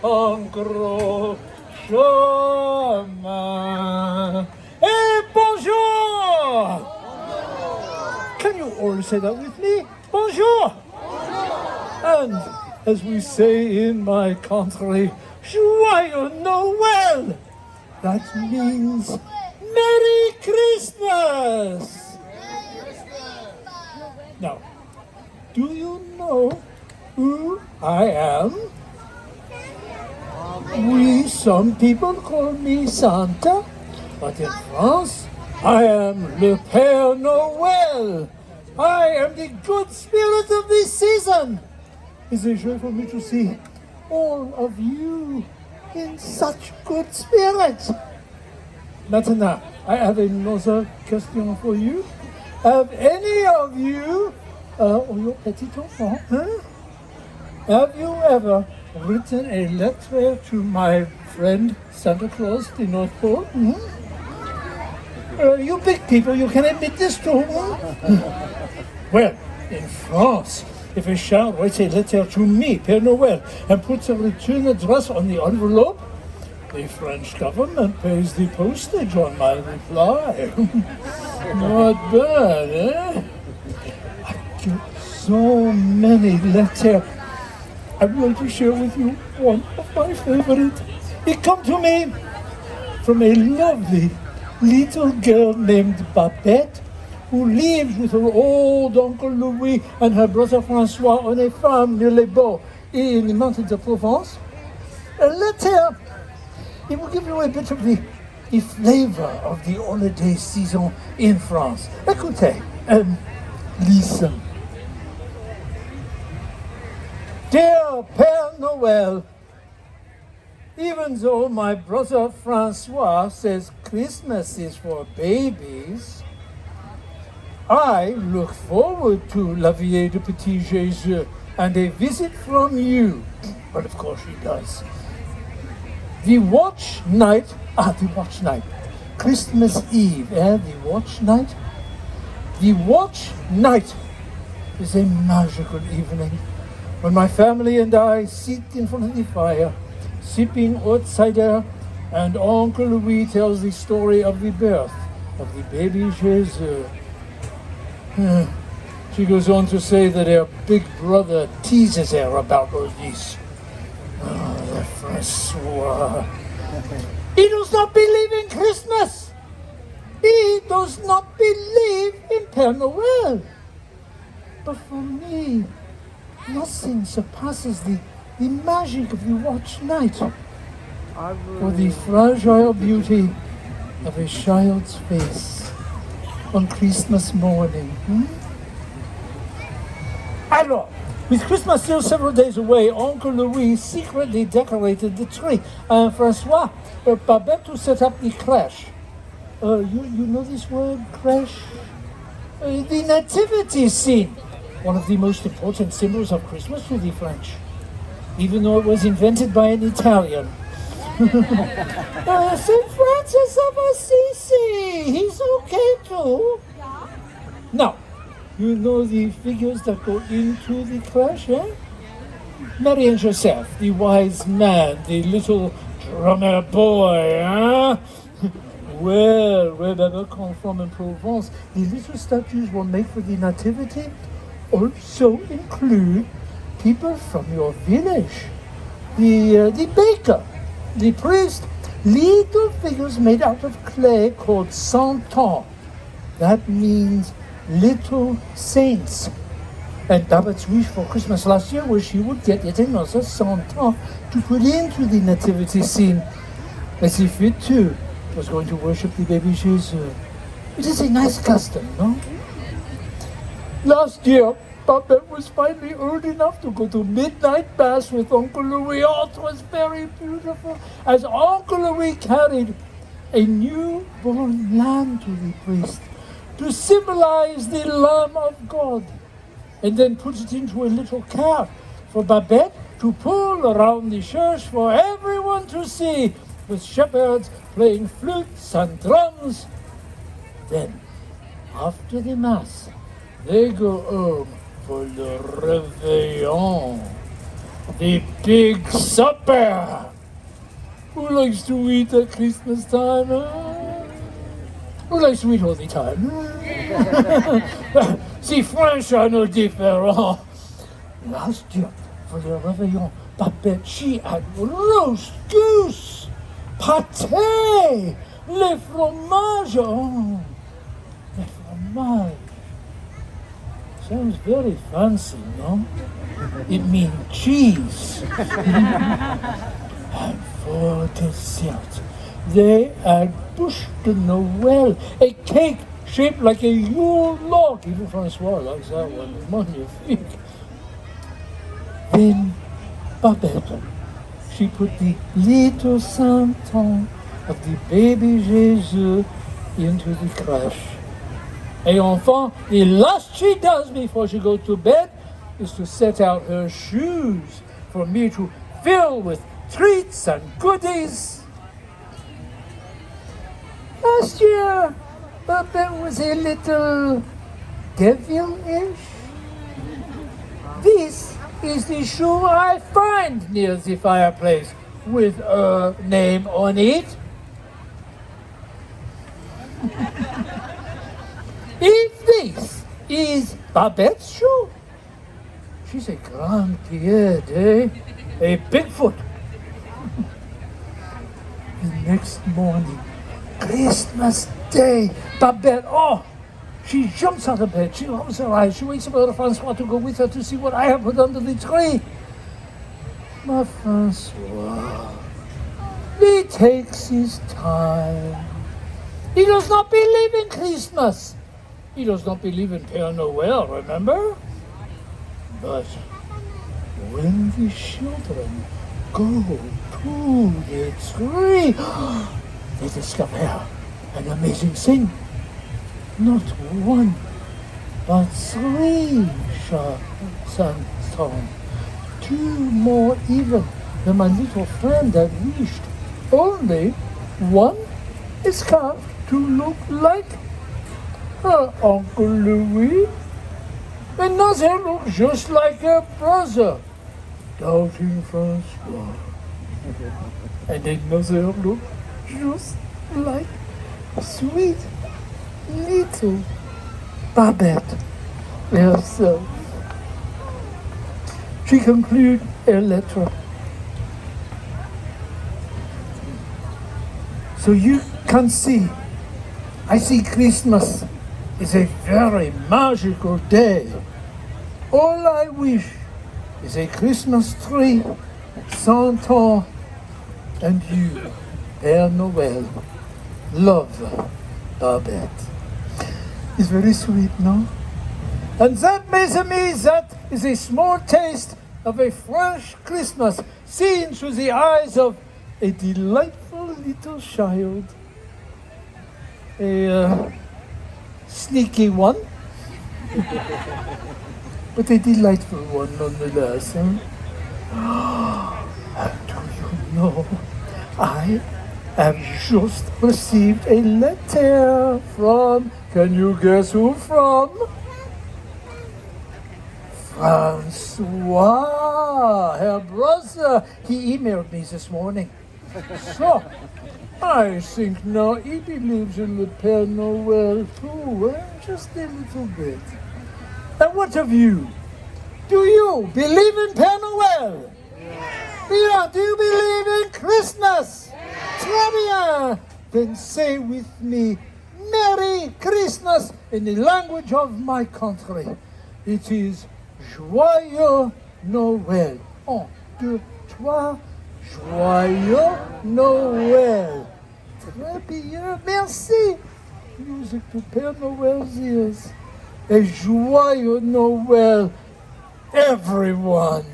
en gros chemin. Et bonjour! Can you all say that with me? Bonjour! And as we say in my country, Joyeux Noël! That means Merry Christmas! Now, do you know who I am? Some people call me Santa, but in France, I am le Père Noël. I am the good spirit of this season. It's a joy for me to see all of you in such good spirits. Maintenant, I have another question for you. Have any of you, your petit enfant, have you ever written a letter to my friend Santa Claus, the North Pole? You big people, you can admit this too. Well, in France, if a child writes a letter to me, Père Noël, and puts a return address on the envelope, the French government pays the postage on my reply. Not bad, eh? I get so many letters. I'm going to share with you one of my favorite. It come to me from a lovely little girl named Babette, who lives with her old Uncle Louis and her brother François on a farm near Les Baux in the mountains of Provence. A letter, it will give you a bit of the flavor of the holiday season in France. Écoutez, listen. Dear Père Noël, even though my brother François says Christmas is for babies, I look forward to La Vie de Petit Jésus and a visit from you. But of course he does. The watch night, Christmas Eve, the watch night? The watch night is a magical evening when my family and I sit in front of the fire, sipping hot cider, and Uncle Louis tells the story of the birth of the baby Jesus. She goes on to say that her big brother teases her about all this. Oh, Francois. He does not believe in Christmas. He does not believe in Père Noël. But for me, nothing surpasses the magic of the watch night, or the fragile beauty of a child's face on Christmas morning. Alors, with Christmas still several days away, Uncle Louis secretly decorated the tree, and François Babette to set up the crèche. You know this word, crèche? The nativity scene, one of the most important symbols of Christmas to the French, even though it was invented by an Italian. St. Francis of Assisi, he's okay too. Now, you know the figures that go into the crèche, eh? Mary and Joseph, the wise man, the little drummer boy, huh? Well, wherever I come from in Provence, the little statues we'll make for the nativity also include people from your village. The baker, the priest, little figures made out of clay called santons. That means little saints. And Babette's wish for Christmas last year was she would get yet another santon to put into the nativity scene, as if it too was going to worship the baby Jesus. It is a nice custom, no? Last year, Babette was finally old enough to go to midnight mass with Uncle Louis. Oh, it was very beautiful. As Uncle Louis carried a newborn lamb to the priest to symbolize the Lamb of God, and then put it into a little cart for Babette to pull around the church for everyone to see, with shepherds playing flutes and drums. Then, after the mass, they go home for the Réveillon. the big supper. Who likes to eat at Christmas time? Who likes to eat all the time? Si French are no different. Last year, for the Réveillon, Babette, she had roast goose, pâté, le fromage. Oh, le fromage. Sounds very fancy, no? It means cheese. And for dessert, they had bûche de Noël, a cake shaped like a Yule log. Even Francois likes that one, magnifique. Then Babette, she put the little Santon of the baby Jesus into the crèche. Et enfin, the last she does before she goes to bed is to set out her shoes for me to fill with treats and goodies. Last year, Babette was a little devilish. This is the shoe I find near the fireplace with a name on it. If this is Babette's shoe, she's a grand pied, eh? A Bigfoot. The next morning, Christmas Day, Babette, she jumps out of bed, she rubs her eyes, she wakes up her Francois to go with her to see what I have put under the tree. My Francois, he takes his time. He does not believe in Christmas. He does not believe in Père Noël, remember? But when the children go to the tree, they discover an amazing thing. Not one, but 3 Santons. 2 more even than my little friend had wished. Only one is carved to look like her Uncle Louis. Another looks just like her brother, Doubting Francois. And another look just like sweet little Babette herself. She concludes her letter. So you can see, I see Christmas is a very magical day. All I wish is a Christmas tree, Santa, and you, Père Noël. Love, Babette. It's very sweet, no? And that, mes amis, that is a small taste of a French Christmas seen through the eyes of a delightful little child. A sneaky one, but a delightful one nonetheless. And do you know, I have just received a letter from, can you guess who from? Francois, her brother. He emailed me this morning. So, I think now he believes in the Père Noël too, just a little bit. And what of you? Do you believe in Père Noël? Yes. Do you believe in Christmas? Yes. Très bien. Then say with me, Merry Christmas in the language of my country. It is Joyeux Noël. 1, 2, 3. Joyeux Noël. Très bien, merci. Music to Père Noël's ears. A joyeux Noël, everyone.